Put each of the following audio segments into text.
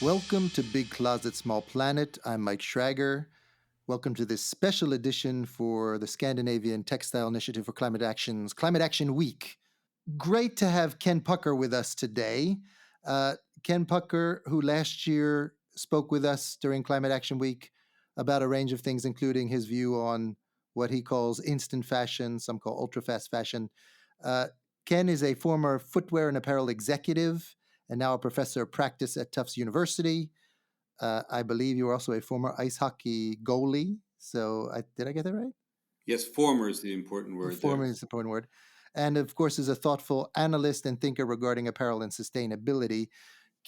Welcome to Big Closet, Small Planet. I'm Mike Schrager. Welcome to this special edition for the Scandinavian Textile Initiative for Climate Action's Climate Action Week. Great to have Ken Pucker with us today. Ken Pucker, who last year spoke with us during Climate Action Week about a range of things, including his view on what he calls instant fashion, some call ultra-fast fashion. Ken is a former footwear and apparel executive and now a professor of practice at Tufts University. I believe you were also a former ice hockey goalie. So did I get that right? Yes, former is the important word there. Former is the important word. And of course, is a thoughtful analyst and thinker regarding apparel and sustainability.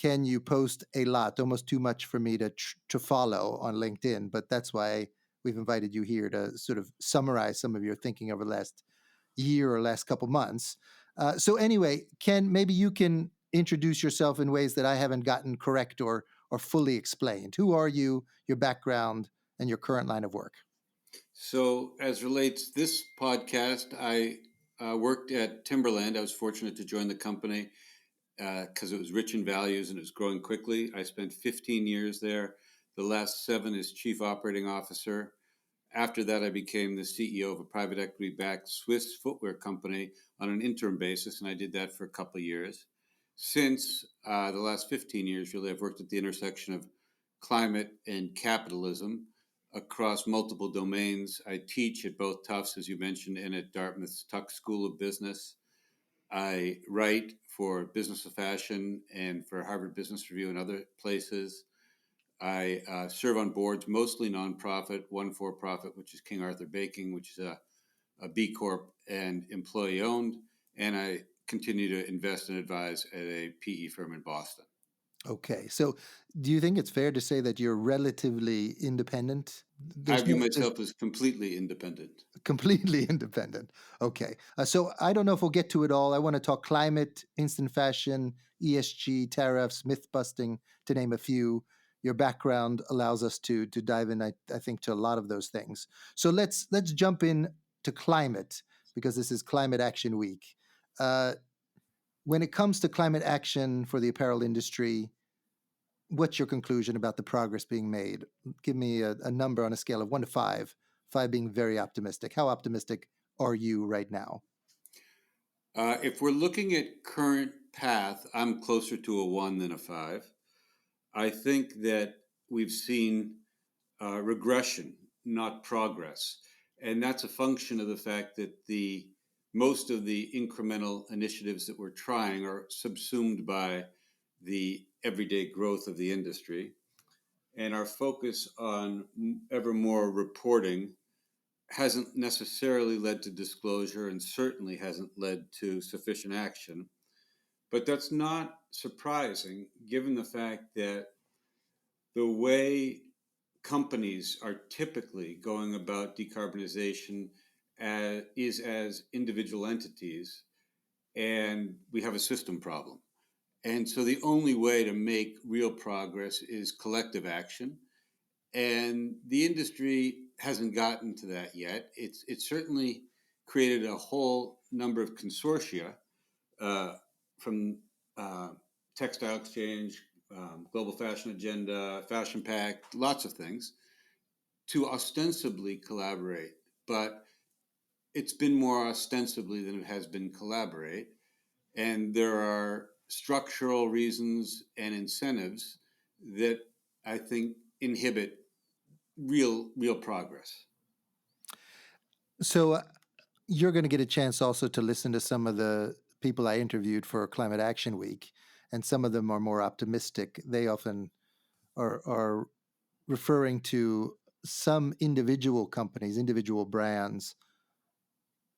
Ken, you post a lot, almost too much for me to follow on LinkedIn, but that's why we've invited you here to sort of summarize some of your thinking over the last year or last couple months. So anyway, Ken, maybe you can introduce yourself in ways that I haven't gotten correct or fully explained. Who are you, your background, and your current line of work? So, as relates this podcast, I worked at Timberland. I was fortunate to join the company because it was rich in values and it was growing quickly. I spent 15 years there. The last 7 as chief operating officer. After that, I became the CEO of a private equity-backed Swiss footwear company on an interim basis, and I did that for a couple of years. Since the last 15 years, really, I've worked at the intersection of climate and capitalism across multiple domains. I teach at both Tufts, as you mentioned, and at Dartmouth's Tuck School of Business. I write for Business of Fashion and for Harvard Business Review and other places. I serve on boards, mostly nonprofit, one for-profit, which is King Arthur Baking, which is a B Corp and employee-owned. And I continue to invest and advise at a PE firm in Boston. Okay, so do you think it's fair to say that you're relatively independent? I view There's myself as completely independent. completely independent. Okay, so I don't know if we'll get to it all. I want to talk climate, instant fashion, ESG, tariffs, myth busting, to name a few. Your background allows us to dive in, I think, to a lot of those things. So let's jump in to climate because this is Climate Action Week. Uh, when it comes to climate action for the apparel industry, what's your conclusion about the progress being made? Give me a number on a scale of 1 to 5, 5 being very optimistic. How optimistic are you right now? If we're looking at current path, I'm closer to a 1 than a 5. I think that we've seen regression, not progress. And that's a function of the fact that most of the incremental initiatives that we're trying are subsumed by the everyday growth of the industry. And our focus on ever more reporting hasn't necessarily led to disclosure and certainly hasn't led to sufficient action. But that's not surprising given the fact that the way companies are typically going about decarbonization is as individual entities, and we have a system problem. And so the only way to make real progress is collective action. And the industry hasn't gotten to that yet. It's certainly created a whole number of consortia from Textile Exchange, Global Fashion Agenda, Fashion Pact, lots of things to ostensibly collaborate. But it's been more ostensibly than it has been collaborate. And there are structural reasons and incentives that I think inhibit real progress. So you're going to get a chance also to listen to some of the people I interviewed for Climate Action Week, and some of them are more optimistic. They often are referring to some individual companies, individual brands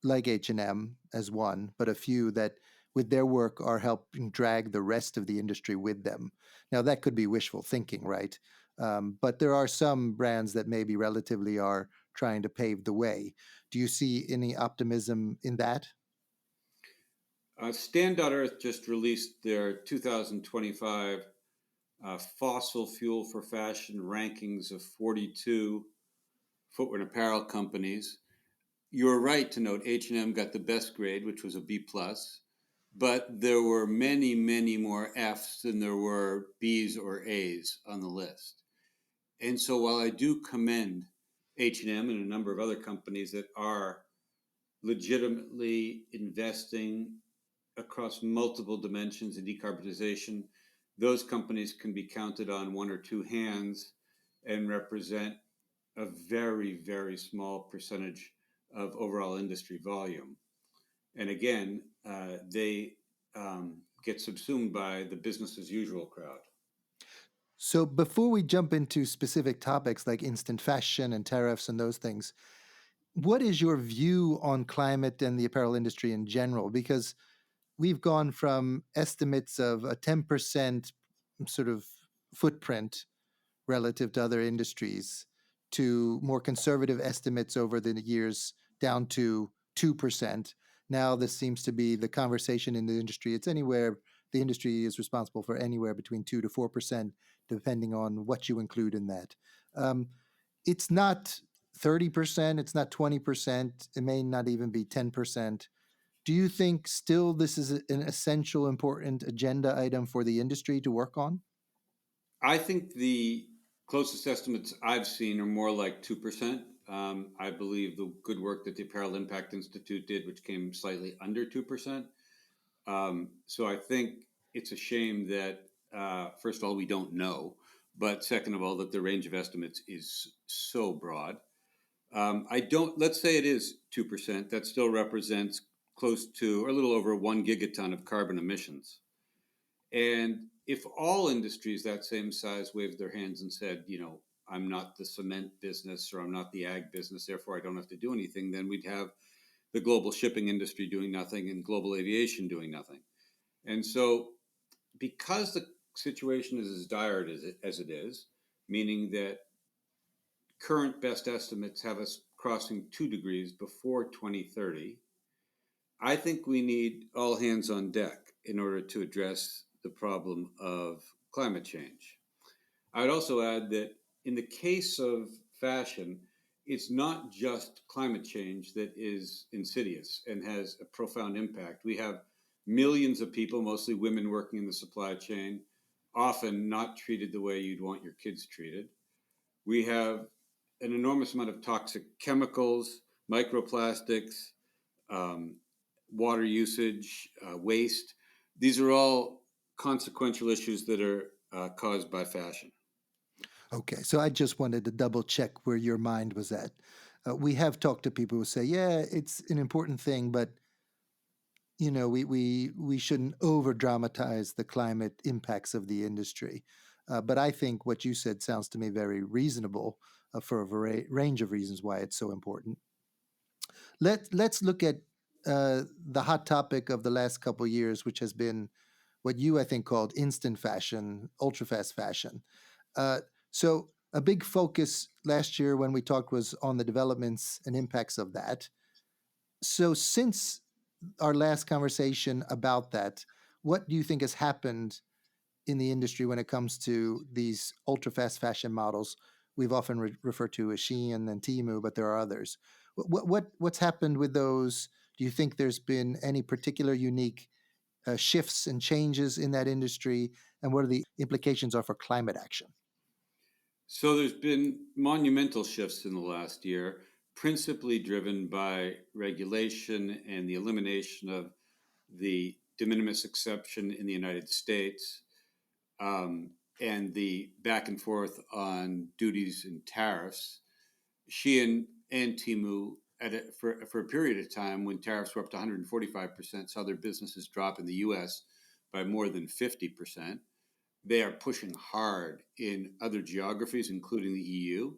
like H&M as one, but a few that with their work are helping drag the rest of the industry with them. Now, that could be wishful thinking, right? But there are some brands that maybe relatively are trying to pave the way. Do you see any optimism in that? Stand.earth just released their 2025 fossil fuel for fashion rankings of 42 footwear and apparel companies. You're right to note H&M got the best grade, which was a B plus. but there were many, many more F's than there were B's or A's on the list. And so while I do commend H&M and a number of other companies that are legitimately investing across multiple dimensions in decarbonization, those companies can be counted on one or two hands and represent a very, very small percentage of overall industry volume. And again, they get subsumed by the business as usual crowd. So before we jump into specific topics like instant fashion and tariffs and those things, what is your view on climate and the apparel industry in general? Because we've gone from estimates of a 10% sort of footprint relative to other industries to more conservative estimates over the years down to 2%. Now, this seems to be the conversation in the industry. It's anywhere, the industry is responsible for anywhere between 2 to 4%, depending on what you include in that. Um, it's not 30%, it's not 20%, it may not even be 10%. Do you think still this is an essential, important agenda item for the industry to work on? I think the closest estimates I've seen are more like 2%. I believe the good work that the Apparel Impact Institute did, which came slightly under 2%. So I think it's a shame that, first of all, we don't know, but second of all, that the range of estimates is so broad. I don't, let's say it is 2%, that still represents close to or a little over 1 gigaton of carbon emissions. And if all industries that same size waved their hands and said, I'm not the cement business or I'm not the ag business, therefore I don't have to do anything, then we'd have the global shipping industry doing nothing and global aviation doing nothing. And so, because the situation is as dire as it is, meaning that current best estimates have us crossing 2 degrees before 2030, I think we need all hands on deck in order to address the problem of climate change. I would also add that in the case of fashion, it's not just climate change that is insidious and has a profound impact. We have millions of people, mostly women, working in the supply chain, often not treated the way you'd want your kids treated. We have an enormous amount of toxic chemicals, microplastics, um, water usage, waste. These are all consequential issues that are caused by fashion. Okay, so I just wanted to double check where your mind was at. We have talked to people who say, yeah, it's an important thing, but we shouldn't over dramatize the climate impacts of the industry. But I think what you said sounds to me very reasonable for a range of reasons why it's so important. Let's look at the hot topic of the last couple of years, which has been what you I think called instant fashion, ultra fast fashion. Uh, so a big focus last year when we talked was on the developments and impacts of that. So since our last conversation about that, what do you think has happened in the industry when it comes to these ultra fast fashion models? We've often referred to as Shein and Temu, but there are others. What's happened with those? Do you think there's been any particular unique shifts and changes in that industry, and what are the implications are for climate action? So there's been monumental shifts in the last year, principally driven by regulation and the elimination of the de minimis exception in the United States, um, and the back and forth on duties and tariffs. Shein and Timu, for a period of time when tariffs were up to 145%, saw their businesses drop in the US by more than 50%. They are pushing hard in other geographies, including the EU,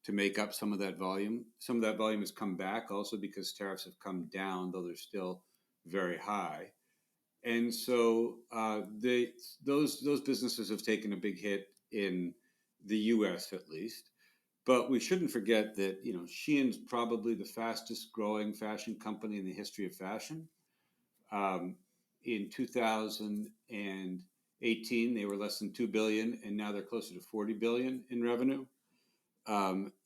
to make up some of that volume. Some of that volume has come back also because tariffs have come down, though they're still very high. And so those businesses have taken a big hit in the U.S. at least. But we shouldn't forget that Shein's probably the fastest growing fashion company in the history of fashion. Um, in 2018, they were less than 2 billion, and now they're closer to 40 billion in revenue.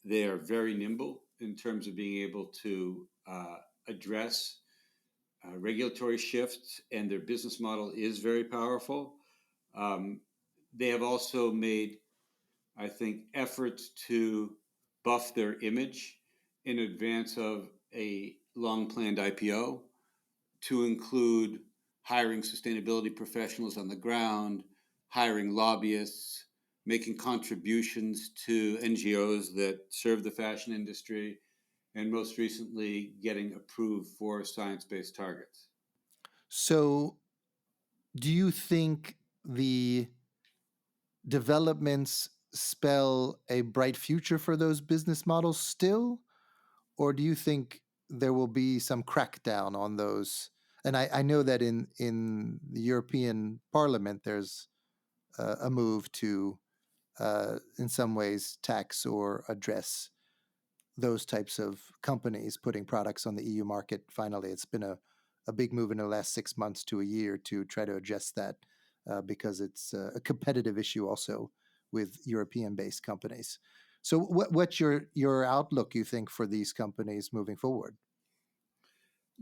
They are very nimble in terms of being able to address regulatory shifts, and their business model is very powerful. Um, they have also made, I think, efforts to buff their image in advance of a long planned IPO, to include hiring sustainability professionals on the ground, hiring lobbyists, making contributions to NGOs that serve the fashion industry, and most recently getting approved for science-based targets. So, do you think the developments spell a bright future for those business models still? Or do you think there will be some crackdown on those? And I know that in the European Parliament, there's a move to, in some ways, tax or address those types of companies putting products on the EU market. Finally, it's been a big move in the last 6 months to a year to try to address that because it's a competitive issue also with European-based companies. So, what's your outlook, you think, for these companies moving forward?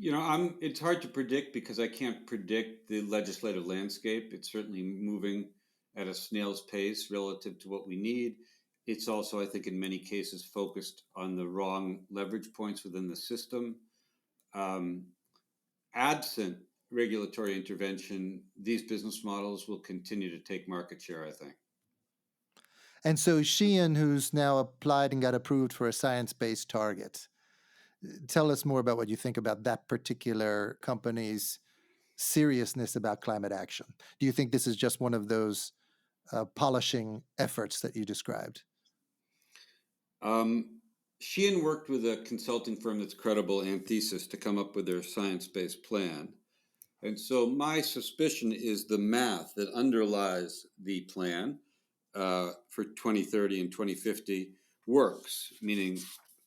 It's hard to predict because I can't predict the legislative landscape. It's certainly moving at a snail's pace relative to what we need. It's also, I think, in many cases, focused on the wrong leverage points within the system. Um, Absent regulatory intervention, these business models will continue to take market share, I think. And so, Shein, who's now applied and got approved for a science-based target, tell us more about what you think about that particular company's seriousness about climate action. Do you think this is just one of those polishing efforts that you described? Um, Shein worked with a consulting firm that's credible, Anthesis, to come up with their science-based plan. And so my suspicion is the math that underlies the plan for 2030 and 2050 works. Meaning,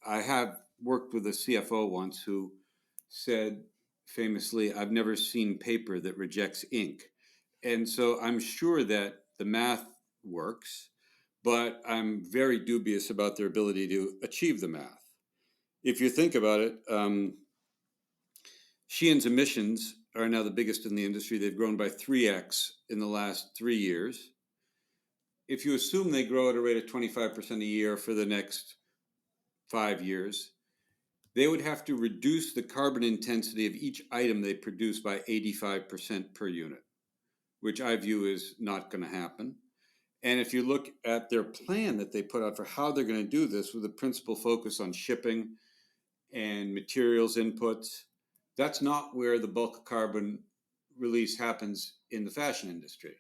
I have worked with a CFO once who said famously, "I've never seen paper that rejects ink." And so I'm sure that the math works, but I'm very dubious about their ability to achieve the math. If you think about it, Shein's emissions are now the biggest in the industry. They've grown by 3x in the last 3 years. If you assume they grow at a rate of 25% a year for the next 5 years, they would have to reduce the carbon intensity of each item they produce by 85% per unit, which I view is not going to happen. And if you look at their plan that they put out for how they're going to do this, with a principal focus on shipping and materials inputs, that's not where the bulk carbon release happens in the fashion industry.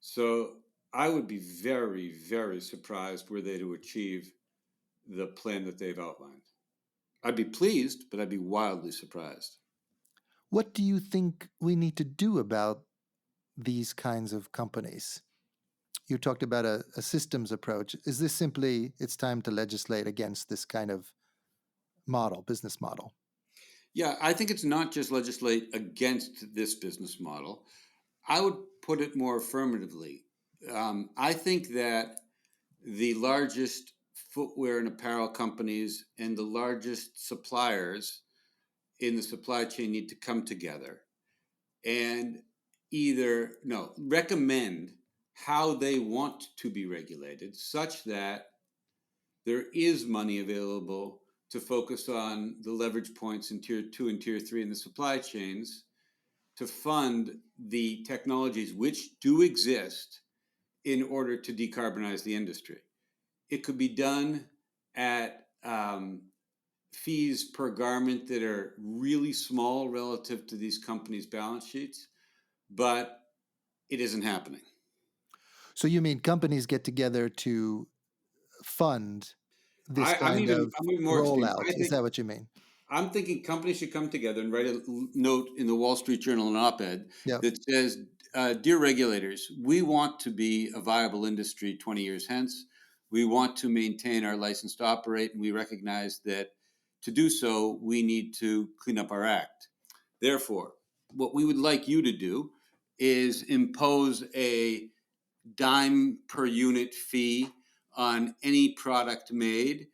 So I would be very, very surprised were they to achieve the plan that they've outlined. I'd be pleased, but I'd be wildly surprised. What do you think we need to do about these kinds of companies? You talked about a systems approach. Is this simply it's time to legislate against this kind of model, business model? Yeah, I think it's not just legislate against this business model. I would put it more affirmatively. I think that the largest footwear and apparel companies and the largest suppliers in the supply chain need to come together and either no recommend how they want to be regulated such that there is money available to focus on the leverage points in tier 2 and tier 3 in the supply chains to fund the technologies which do exist in order to decarbonize the industry. It could be done at fees per garment that are really small relative to these companies' balance sheets, but it isn't happening. So you mean companies get together to fund this kind of I'm even more extreme. rollout? Is that what you mean? I'm thinking companies should come together and write a note in the Wall Street Journal, an op-ed Yeah. that says, "Dear regulators, we want to be a viable industry 20 years hence. We want to maintain our license to operate, and we recognize that to do so, we need to clean up our act. Therefore, what we would like you to do is impose a dime per unit fee on any product made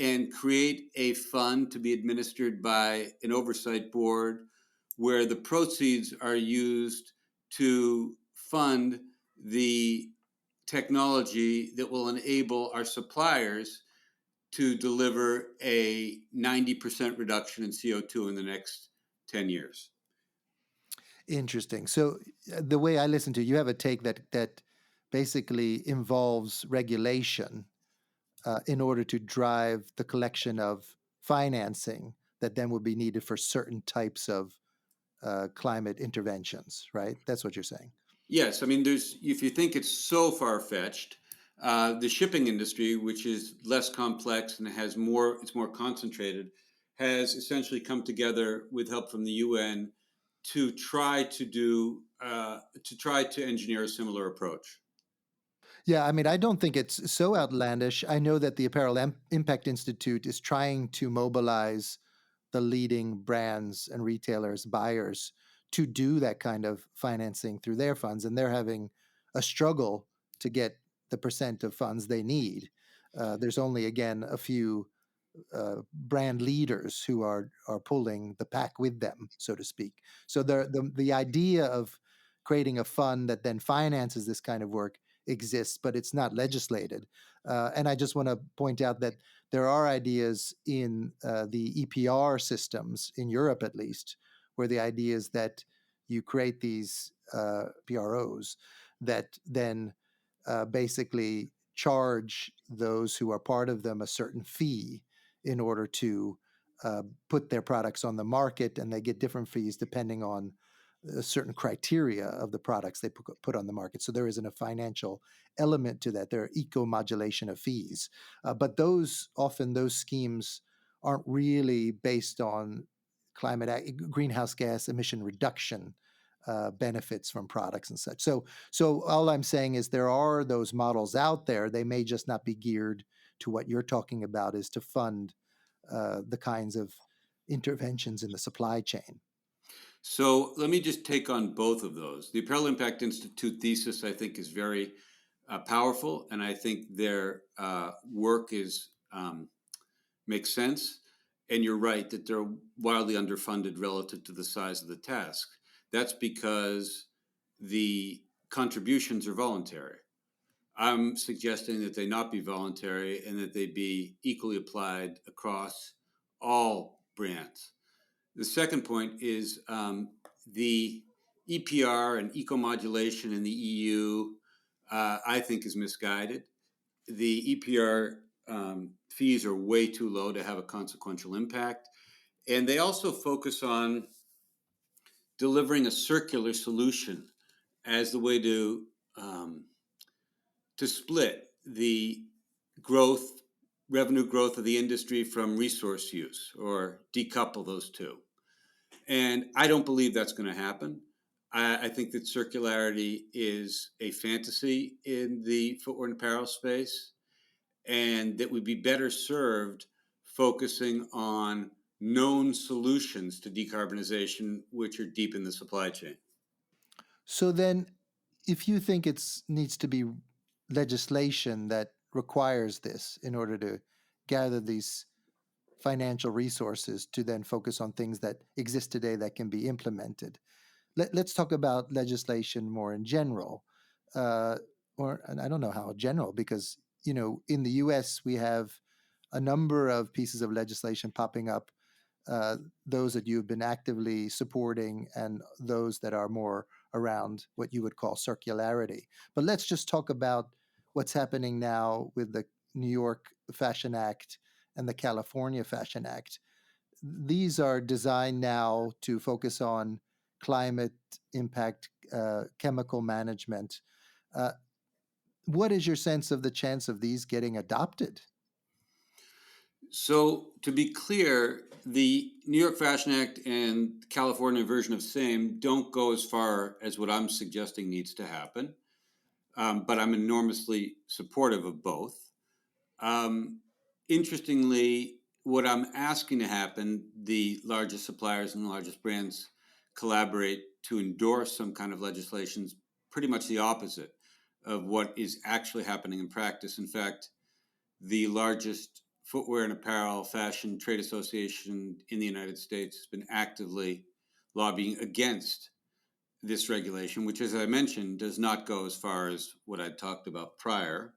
and create a fund to be administered by an oversight board where the proceeds are used to fund the technology that will enable our suppliers to deliver a 90% reduction in CO2 in the next 10 years. Interesting. So the way I listen to you, you have a take that basically involves regulation in order to drive the collection of financing that then would be needed for certain types of climate interventions, right? That's what you're saying. Yes, I mean, if you think it's so far-fetched, the shipping industry, which is less complex and it's more concentrated, has essentially come together with help from the UN to try to engineer a similar approach. Yeah, I mean, I don't think it's so outlandish. I know that the Apparel Impact Institute is trying to mobilize the leading brands and retailers, buyers, to do that kind of financing through their funds, and they're having a struggle to get the percent of funds they need. There's only, again, a few brand leaders who are pulling the pack with them, so to speak. So the idea of creating a fund that then finances this kind of work exists, but it's not legislated. And I just want to point out that there are ideas in the EPR systems in Europe, at least, where the idea is that you create these PROs that then basically charge those who are part of them a certain fee in order to put their products on the market, and they get different fees depending on certain criteria of the products they put on the market. So there isn't a financial element to that. There are eco-modulation of fees, but those schemes aren't really based on greenhouse gas emission reduction benefits from products and such. So all I'm saying is there are those models out there. They may just not be geared to what you're talking about, is to fund the kinds of interventions in the supply chain. So let me just take on both of those. The Apparel Impact Institute thesis, I think, is very powerful, and I think their work makes sense. And you're right that they're wildly underfunded relative to the size of the task. That's because the contributions are voluntary. I'm suggesting that they not be voluntary and that they be equally applied across all brands. The second point is the EPR and eco-modulation in the EU, I think, is misguided. The EPR fees are way too low to have a consequential impact. And they also focus on delivering a circular solution as the way to split the revenue growth of the industry from resource use, or decouple those two. And I don't believe that's going to happen. I think that circularity is a fantasy in the footwear and apparel space, and that we'd be better served focusing on known solutions to decarbonization, which are deep in the supply chain. So then, if you think it needs to be legislation that requires this in order to gather these financial resources to then focus on things that exist today that can be implemented, let's talk about legislation more in general. And I don't know how general, because in the U.S. we have a number of pieces of legislation popping up, those that you've been actively supporting and those that are more around what you would call circularity. But let's just talk about what's happening now with the New York Fashion Act and the California Fashion Act. These are designed now to focus on climate impact, chemical management. Uh, what is your sense of the chance of these getting adopted? So, to be clear, the New York Fashion Act and California version of same don't go as far as what I'm suggesting needs to happen, but I'm enormously supportive of both. Um, Interestingly, what I'm asking to happen, the largest suppliers and the largest brands collaborate to endorse some kind of legislation, is pretty much the opposite of what is actually happening in practice. In fact, the largest footwear and apparel fashion trade association in the United States has been actively lobbying against this regulation, which, as I mentioned, does not go as far as what I talked about prior.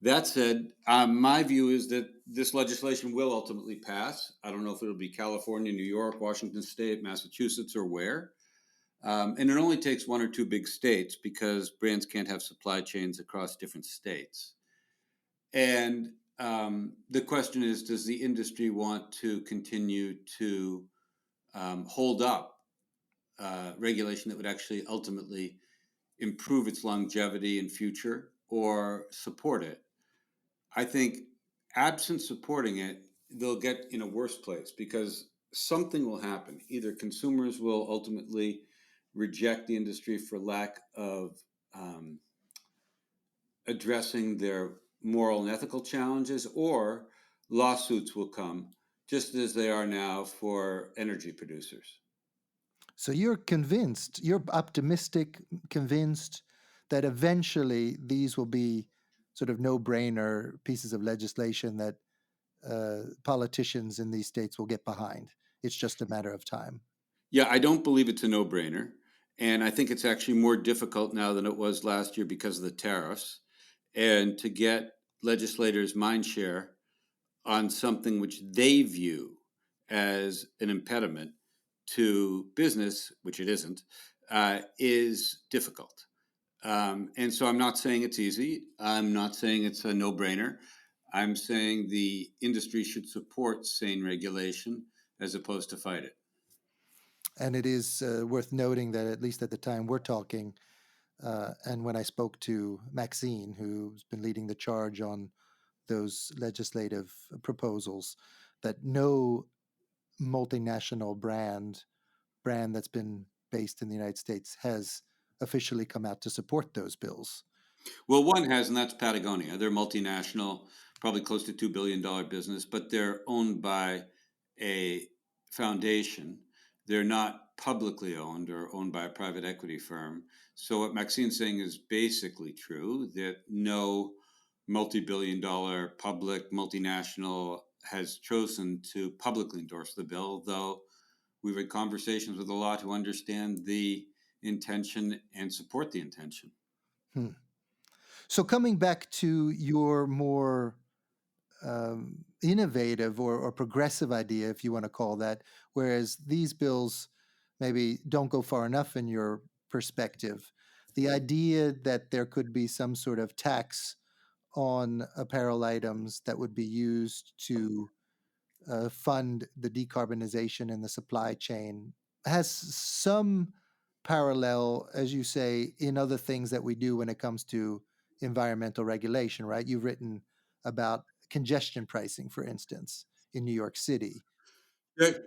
That said, my view is that this legislation will ultimately pass. I don't know if it'll be California, New York, Washington State, Massachusetts, or where. And it only takes one or two big states because brands can't have supply chains across different states. And the question is, does the industry want to continue to hold up regulation that would actually ultimately improve its longevity and future, or support it? I think, absent supporting it, they'll get in a worse place because something will happen. Either consumers will ultimately reject the industry for lack of um, addressing their moral and ethical challenges, or lawsuits will come, just as they are now for energy producers. So you're convinced, you're optimistic, convinced that eventually these will be sort of no-brainer pieces of legislation that politicians in these states will get behind. It's just a matter of time. Yeah, I don't believe it's a no-brainer. And I think it's actually more difficult now than it was last year because of the tariffs. And to get legislators' mind share on something which they view as an impediment to business, which it isn't, is difficult. And so I'm not saying it's easy. I'm not saying it's a no-brainer. I'm saying the industry should support sane regulation as opposed to fight it. And it is worth noting that at least at the time we're talking, and when I spoke to Maxine, who's been leading the charge on those legislative proposals, that no multinational brand that's been based in the United States has officially come out to support those bills. Well, one has, and that's Patagonia. They're multinational, probably close to $2 billion business, but they're owned by a foundation. They're not publicly owned or owned by a private equity firm. So what Maxine's saying is basically true, that no multi-billion-dollar public multinational has chosen to publicly endorse the bill, though we've had conversations with a lot who understand the intention and support the intention. Hmm. So coming back to your more innovative or progressive idea, if you want to call that, whereas these bills maybe don't go far enough in your perspective, the idea that there could be some sort of tax on apparel items that would be used to fund the decarbonization in the supply chain has some parallel, as you say, in other things that we do when it comes to environmental regulation, right? You've written about congestion pricing, for instance, in New York City.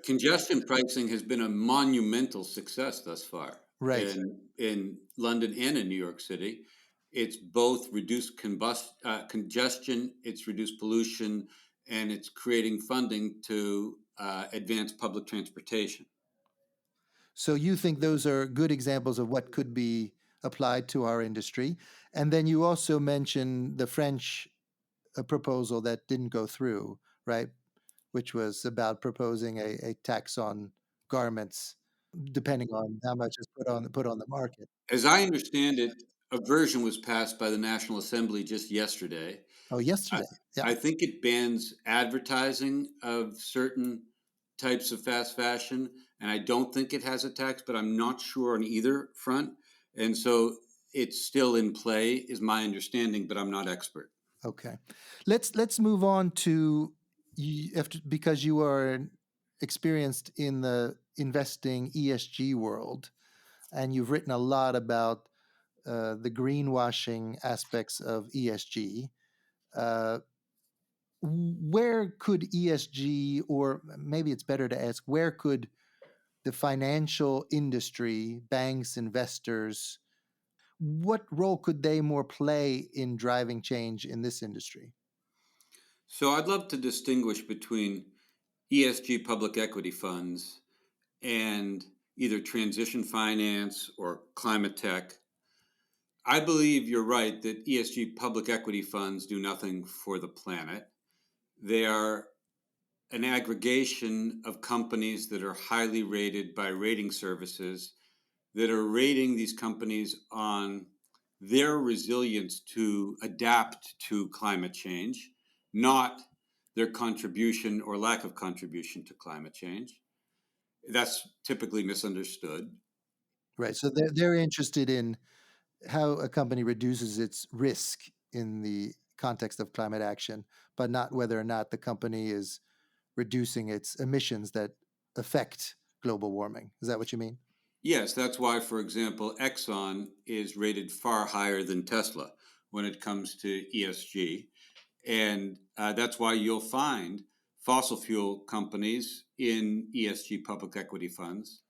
Congestion pricing has been a monumental success thus far Right. in London and in New York City. It's both reduced congestion, it's reduced pollution, and it's creating funding to advance public transportation. So you think those are good examples of what could be applied to our industry. And then you also mentioned the French proposal that didn't go through, right? Which was about proposing a tax on garments, depending on how much is put on the market. As I understand it, a version was passed by the National Assembly just yesterday. Oh, I, yesterday. Yeah. I think it bans advertising of certain types of fast fashion, and I don't think it has a tax, but I'm not sure on either front. And so it's still in play, is my understanding, but I'm not expert. Okay. Let's move on to because you are experienced in the investing ESG world, and you've written a lot about the greenwashing aspects of ESG. Uh, where could ESG, or maybe it's better to ask, where could the financial industry, banks, investors, what role could they more play in driving change in this industry? So I'd love to distinguish between ESG public equity funds and either transition finance or climate tech. I believe you're right that ESG public equity funds do nothing for the planet. They are an aggregation of companies that are highly rated by rating services that are rating these companies on their resilience to adapt to climate change, not their contribution or lack of contribution to climate change. That's typically misunderstood. Right. So they're interested in how a company reduces its risk in the context of climate action, but not whether or not the company is reducing its emissions that affect global warming. Is that what you mean? Yes, that's why, for example, Exxon is rated far higher than Tesla when it comes to ESG. And that's why you'll find fossil fuel companies in ESG public equity funds.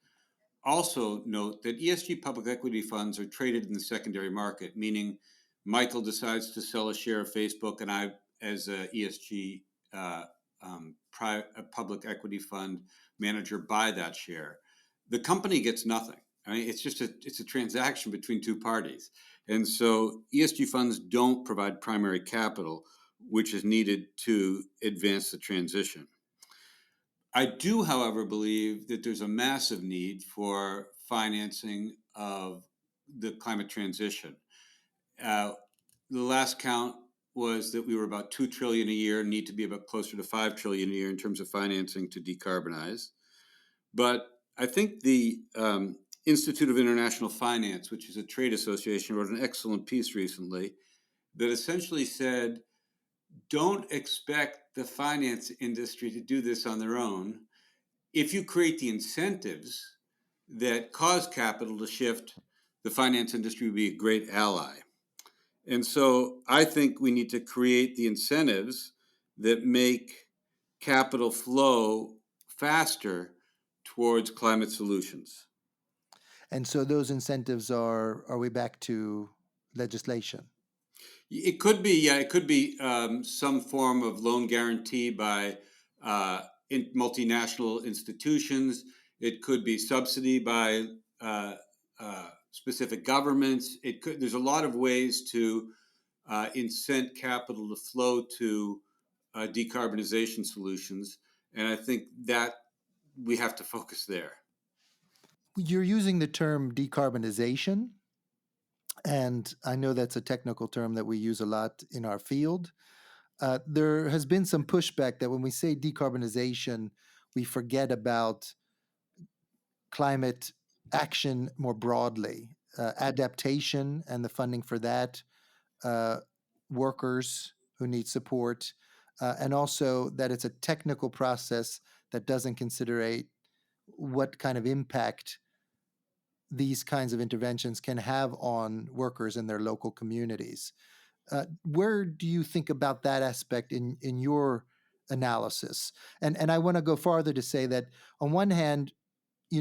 Also, note that ESG public equity funds are traded in the secondary market, meaning Michael decides to sell a share of Facebook, and I, as a ESG a public equity fund manager, buy that share. The company gets nothing. I mean, it's a transaction between two parties, and so ESG funds don't provide primary capital, which is needed to advance the transition. I do, however, believe that there's a massive need for financing of the climate transition. Uh, the last count was that we were about 2 trillion a year, need to be about closer to 5 trillion a year in terms of financing to decarbonize. But I think the Institute of International Finance, which is a trade association, wrote an excellent piece recently that essentially said, don't expect the finance industry to do this on their own. If you create the incentives that cause capital to shift, the finance industry would be a great ally. And so I think we need to create the incentives that make capital flow faster towards climate solutions. And so those incentives are we back to legislation? It could be, yeah, it could be some form of loan guarantee by multinational institutions. It could be subsidy by specific governments. It could. There's a lot of ways to incent capital to flow to decarbonization solutions, and I think that we have to focus there. You're using the term decarbonization, and I know that's a technical term that we use a lot in our field. There has been some pushback that when we say decarbonization, we forget about climate action more broadly, adaptation and the funding for that, uh, workers who need support, and also that it's a technical process that doesn't consider what kind of impact these kinds of interventions can have on workers in their local communities. Where do you think about that aspect in your analysis? And I want to go farther to say that on one hand,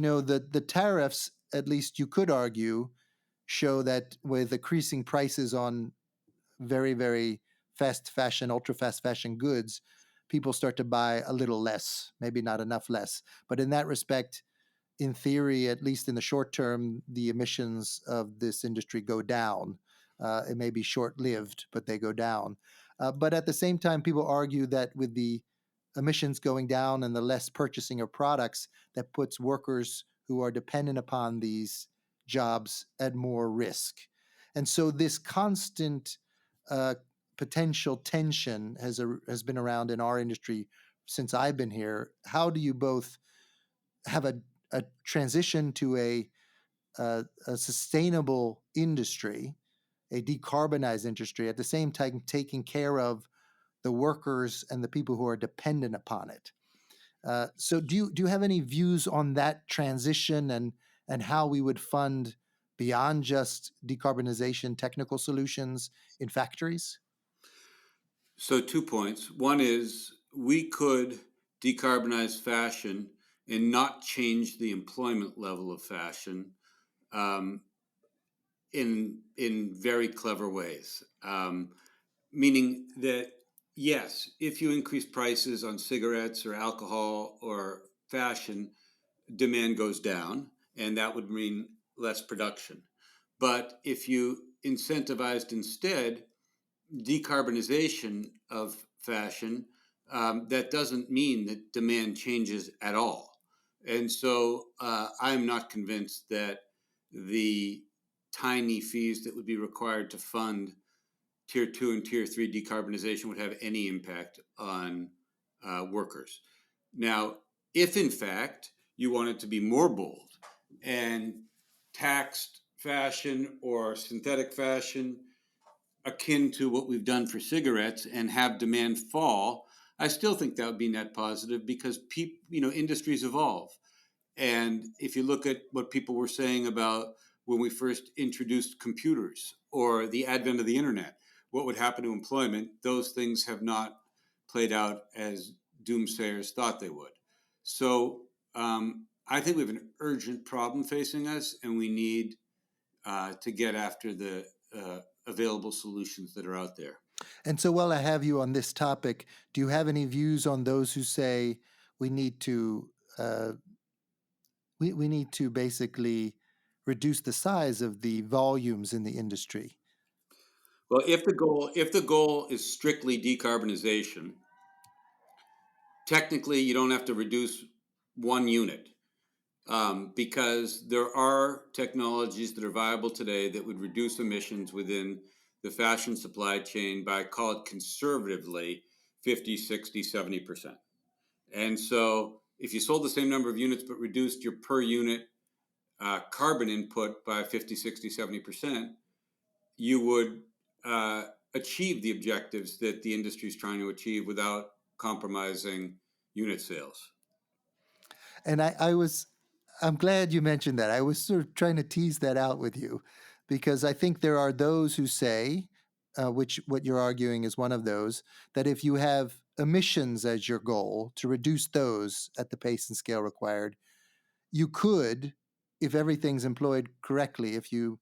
the tariffs, at least you could argue, show that with increasing prices on very, very fast fashion, ultra fast fashion goods, people start to buy a little less, maybe not enough less. But in that respect, in theory, at least in the short term, the emissions of this industry go down. It may be short lived, but they go down. But at the same time, people argue that with the emissions going down and the less purchasing of products, that puts workers who are dependent upon these jobs at more risk. And so this constant uh, potential tension has been around in our industry since I've been here. How do you both have a transition to a sustainable industry, a decarbonized industry, at the same time taking care of the workers and the people who are dependent upon it? So do you have any views on that transition and how we would fund beyond just decarbonization technical solutions in factories? So, 2 points. One is we could decarbonize fashion and not change the employment level of fashion um, in very clever ways. Meaning that yes, if you increase prices on cigarettes or alcohol or fashion, demand goes down, and that would mean less production. But if you incentivized instead decarbonization of fashion, that doesn't mean that demand changes at all. And so I'm not convinced that the tiny fees that would be required to fund tier two and tier three decarbonization would have any impact on workers. Now, if in fact you wanted to be more bold and taxed fashion or synthetic fashion akin to what we've done for cigarettes and have demand fall, I still think that would be net positive because industries evolve. And if you look at what people were saying about when we first introduced computers or the advent of the internet, what would happen to employment, those things have not played out as doomsayers thought they would. So I think we have an urgent problem facing us, and we need to get after the available solutions that are out there. And so while I have you on this topic, do you have any views on those who say we need to uh, we need to basically reduce the size of the volumes in the industry? Well, if the goal is strictly decarbonization, technically you don't have to reduce one unit because there are technologies that are viable today that would reduce emissions within the fashion supply chain by, call it conservatively, 50, 60, 70%. And so if you sold the same number of units but reduced your per unit carbon input by 50, 60, 70%, you would achieve the objectives that the industry is trying to achieve without compromising unit sales. And I'm glad you mentioned that. I was sort of trying to tease that out with you because I think there are those who say, which what you're arguing is one of those, that if you have emissions as your goal to reduce those at the pace and scale required, you could, if everything's employed correctly, if you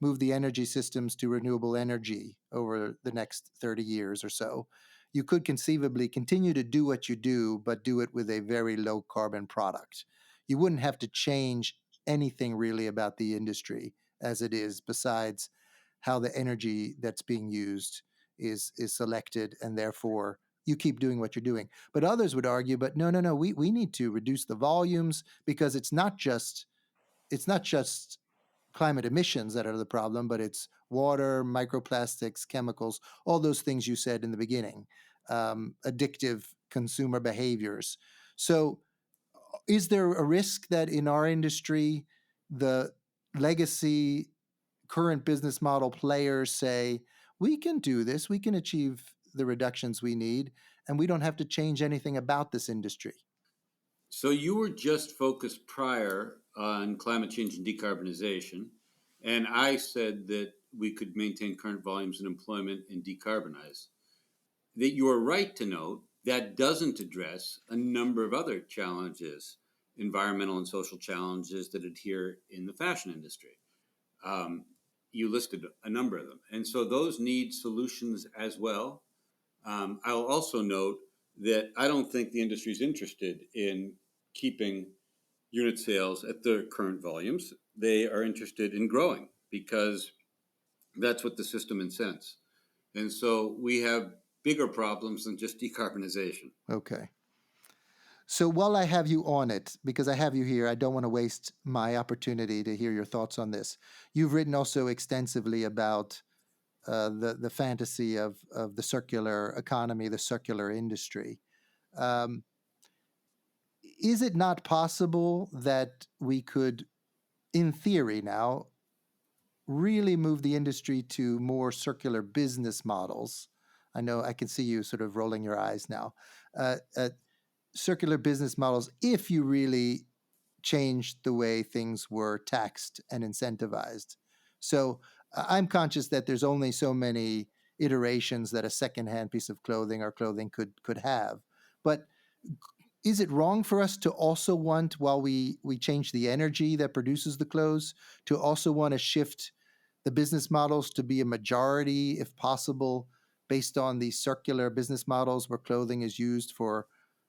move the energy systems to renewable energy over the next 30 years or so, you could conceivably continue to do what you do, but do it with a very low carbon product. You wouldn't have to change anything really about the industry as it is, besides how the energy that's being used is selected, and therefore you keep doing what you're doing. But others would argue, but no, we need to reduce the volumes because it's not just climate emissions that are the problem, but it's water, microplastics, chemicals, all those things you said in the beginning, addictive consumer behaviors. So, is there a risk that in our industry, the legacy current business model players say, we can do this, we can achieve the reductions we need, and we don't have to change anything about this industry? So you were just focused prior on climate change and decarbonization, and I said that we could maintain current volumes in employment and decarbonize. That you are right to note that doesn't address a number of other challenges, environmental and social challenges that adhere in the fashion industry. Um, you listed a number of them, and so those need solutions as well. I'll also note that I don't think the industry is interested in keeping unit sales at their current volumes. They are interested in growing because that's what the system incents. And so we have bigger problems than just decarbonization. Okay. So while I have you on it, because I have you here, I don't want to waste my opportunity to hear your thoughts on this. You've written also extensively about the fantasy of the circular economy, the circular industry. Um, is it not possible that we could, in theory now, really move the industry to more circular business models? I know I can see you sort of rolling your eyes now. Uh, uh, Circular business models, if you really changed the way things were taxed and incentivized. So I'm conscious that there's only so many iterations that a secondhand piece of clothing or clothing could have. But is it wrong for us to also want, while we change the energy that produces the clothes, to also want to shift the business models to be a majority, if possible, based on these circular business models where clothing is used for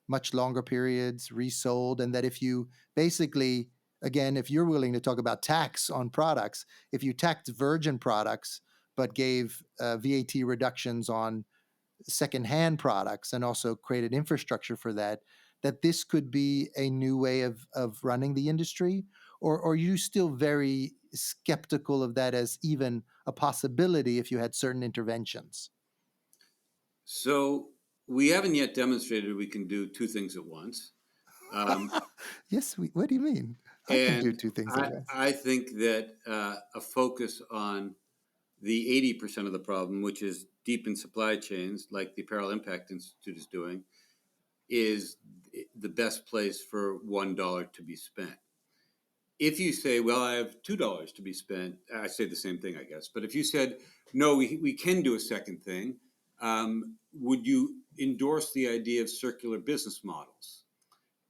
much longer periods, resold, and that if you basically, again, if you're willing to talk about tax on products, if you taxed virgin products but gave VAT reductions on secondhand products and also created infrastructure for that, that this could be a new way of running the industry? Or are you still very skeptical of that as even a possibility if you had certain interventions? So we haven't yet demonstrated we can do two things at once. Um, Yes, what do you mean? I can do and two things at I, once. I think that a focus on the 80% of the problem, which is deep in supply chains, like the Apparel Impact Institute is doing, is the best place for $1 to be spent. If you say, well, I have $2 to be spent, I say the same thing, I guess. But if you said, no, we can do a second thing, would you endorse the idea of circular business models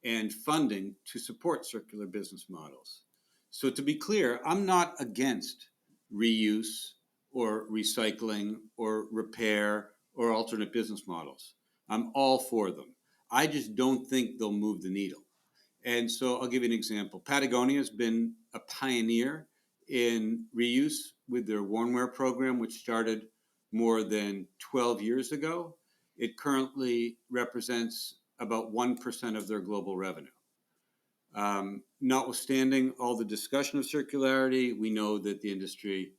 and funding to support circular business models? So, to be clear, I'm not against reuse or recycling or repair or alternate business models. I'm all for them. I just don't think they'll move the needle. And so I'll give you an example. Patagonia has been a pioneer in reuse with their wornwear program, which started more than 12 years ago. It currently represents about 1% of their global revenue. Notwithstanding all the discussion of circularity, we know that the industry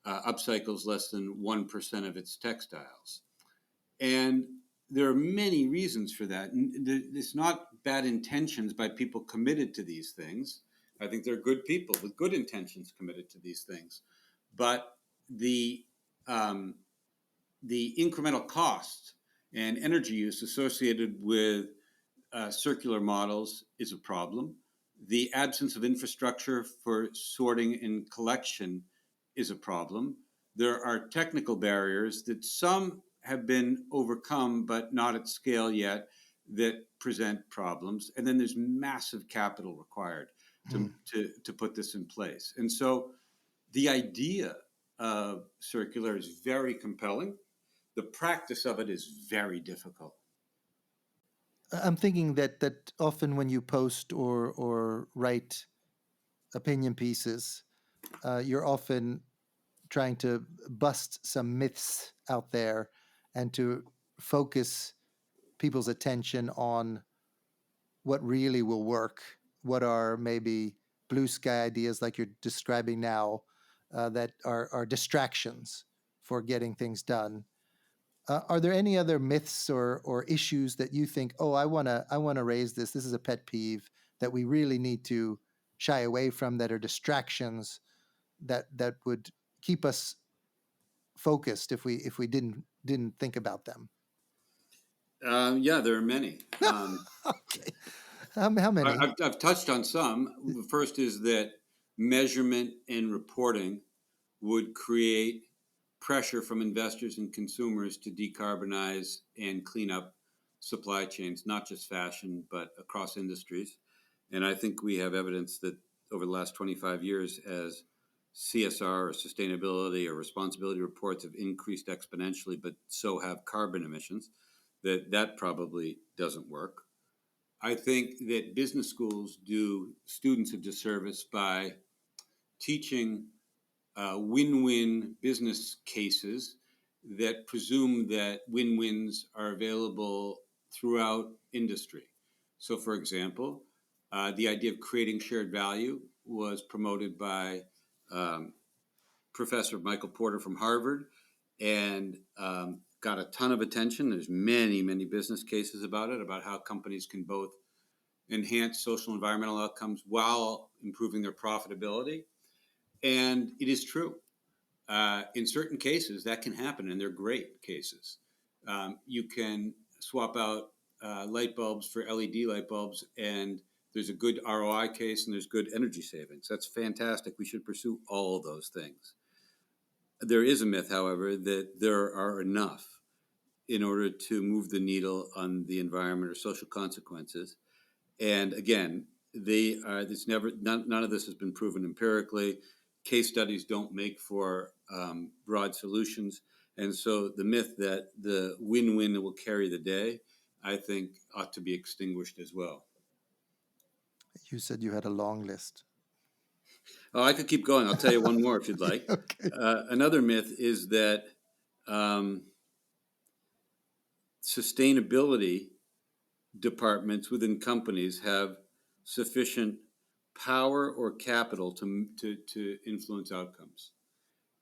upcycles less than 1% of its textiles. And there are many reasons for that. It's not bad intentions by people committed to these things. I think they're good people with good intentions committed to these things. But the um, the incremental costs and energy use associated with circular models is a problem. The absence of infrastructure for sorting and collection is a problem. There are technical barriers that some have been overcome, but not at scale yet, that present problems. And then there's massive capital required Hmm. to put this in place. And so the idea of circular is very compelling. The practice of it is very difficult. I'm thinking that often when you post or write opinion pieces, you're often trying to bust some myths out there and to focus people's attention on what really will work, what are maybe blue sky ideas like you're describing now, that are distractions for getting things done. Are there any other myths or issues that you think, oh, I wanna raise this. This is a pet peeve that we really need to shy away from, that are distractions that would keep us focused if we didn't think about them? Yeah, there are many. Okay, how many? I've touched on some. The first is that measurement and reporting would create pressure from investors and consumers to decarbonize and clean up supply chains, not just fashion, but across industries. And I think we have evidence that over the last 25 years, as CSR or sustainability or responsibility reports have increased exponentially, but so have carbon emissions, that probably doesn't work. I think that business schools do students a disservice by teaching win-win business cases that presume that win-wins are available throughout industry. So, for example, the idea of creating shared value was promoted by um, Professor Michael Porter from Harvard and got a ton of attention. There's many, many business cases about it, about how companies can both enhance social and environmental outcomes while improving their profitability. And it is true. In certain cases, that can happen, and they're great cases. You can swap out light bulbs for LED light bulbs, and there's a good ROI case, and there's good energy savings. That's fantastic. We should pursue all of those things. There is a myth, however, that there are enough in order to move the needle on the environment or social consequences. And again, they are. It's never. None of this has been proven empirically. Case studies don't make for broad solutions, and so the myth that the win-win will carry the day, I think, ought to be extinguished as well. You said you had a long list. Oh, I could keep going. I'll tell you one more if you'd like. Okay. Another myth is that um, sustainability departments within companies have sufficient power or capital to influence outcomes.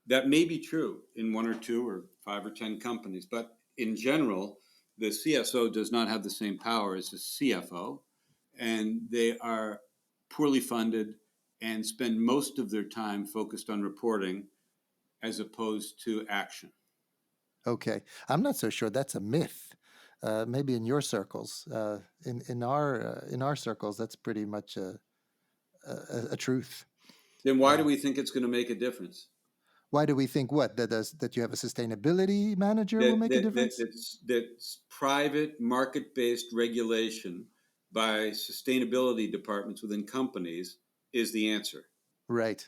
That may be true in one or two or 5 or 10 companies, but in general, the CSO does not have the same power as the CFO, and they are poorly funded and spend most of their time focused on reporting as opposed to action. Okay, I'm not so sure that's a myth. Maybe in your circles, in our circles, that's pretty much a truth. Then why do Uh, we think it's going to make a difference? why do we think what that you have a sustainability manager will make a difference? That's private market-based regulation by sustainability departments within companies is the answer. Right.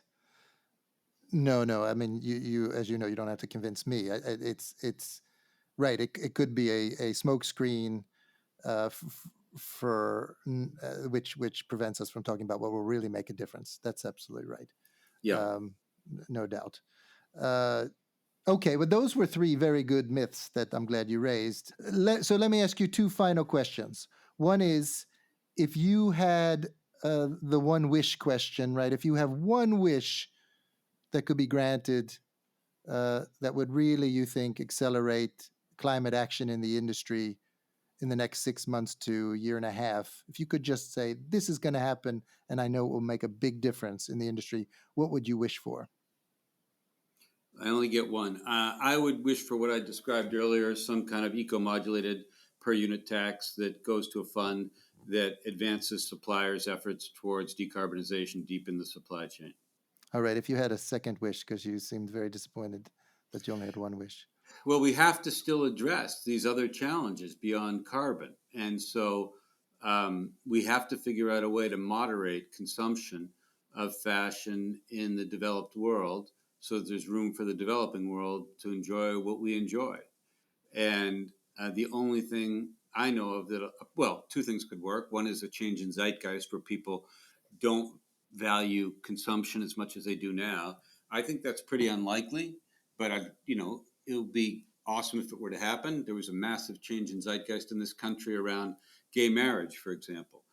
No, no. I mean, you as you know, you don't have to convince me. It's right. It could be a smokescreen for which prevents us from talking about what will really make a difference. That's absolutely right. Yeah. No doubt. Uh, okay, but those were three very good myths that I'm glad you raised. So let me ask you two final questions. One is, if you had the one wish question, right? If you have one wish that could be granted that would really, you think, accelerate climate action in the industry in the next 6 months to a year and a half, if you could just say, this is going to happen, and I know it will make a big difference in the industry, what would you wish for? I only get one. I would wish for what I described earlier, some kind of eco-modulated per unit tax that goes to a fund that advances suppliers' efforts towards decarbonization deep in the supply chain. All right, if you had a second wish, because you seemed very disappointed that you only had one wish. Well, we have to still address these other challenges beyond carbon. And so we have to figure out a way to moderate consumption of fashion in the developed world so that there's room for the developing world to enjoy what we enjoy. And the only thing I know of that, well, two things could work. One is a change in zeitgeist where people don't value consumption as much as they do now. I think that's pretty unlikely, but it would be awesome if it were to happen. There was a massive change in zeitgeist in this country around gay marriage, for example,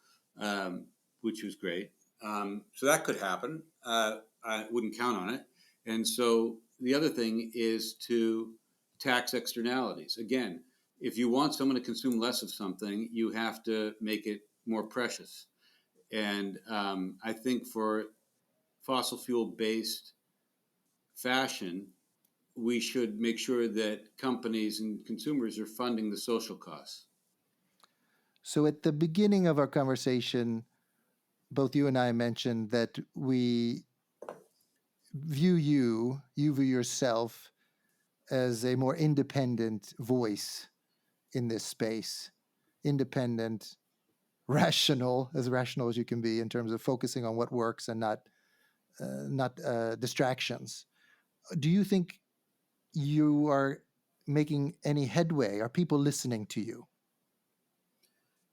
which was great. So that could happen. I wouldn't count on it. And so the other thing is to tax externalities. Again, if you want someone to consume less of something, you have to make it more precious. And I think for fossil fuel based fashion, we should make sure that companies and consumers are funding the social costs. So at the beginning of our conversation, both you and I mentioned that we you view yourself as a more independent voice in this space, independent, rational as you can be in terms of focusing on what works and not distractions. Do you think you are making any headway? Are people listening to you?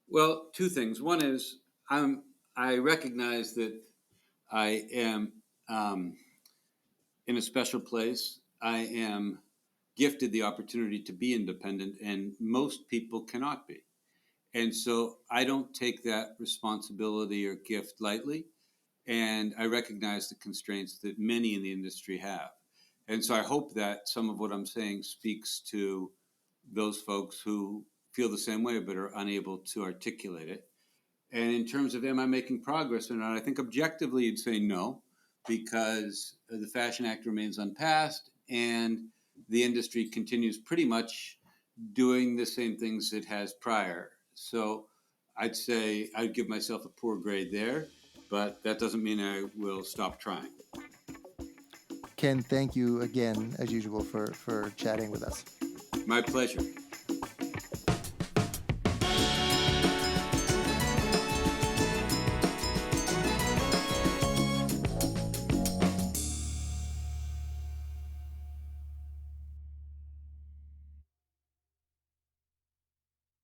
Well, two things. One is I recognize that I am in a special place. I am gifted the opportunity to be independent, and most people cannot be. And so I don't take that responsibility or gift lightly. And I recognize the constraints that many in the industry have. And so I hope that some of what I'm saying speaks to those folks who feel the same way but are unable to articulate it. And in terms of am I making progress or not, I think objectively you'd say no, because the Fashion Act remains unpassed and the industry continues pretty much doing the same things it has prior. So I'd say I'd give myself a poor grade there, but that doesn't mean I will stop trying. Ken, thank you again, as usual, for chatting with us. My pleasure.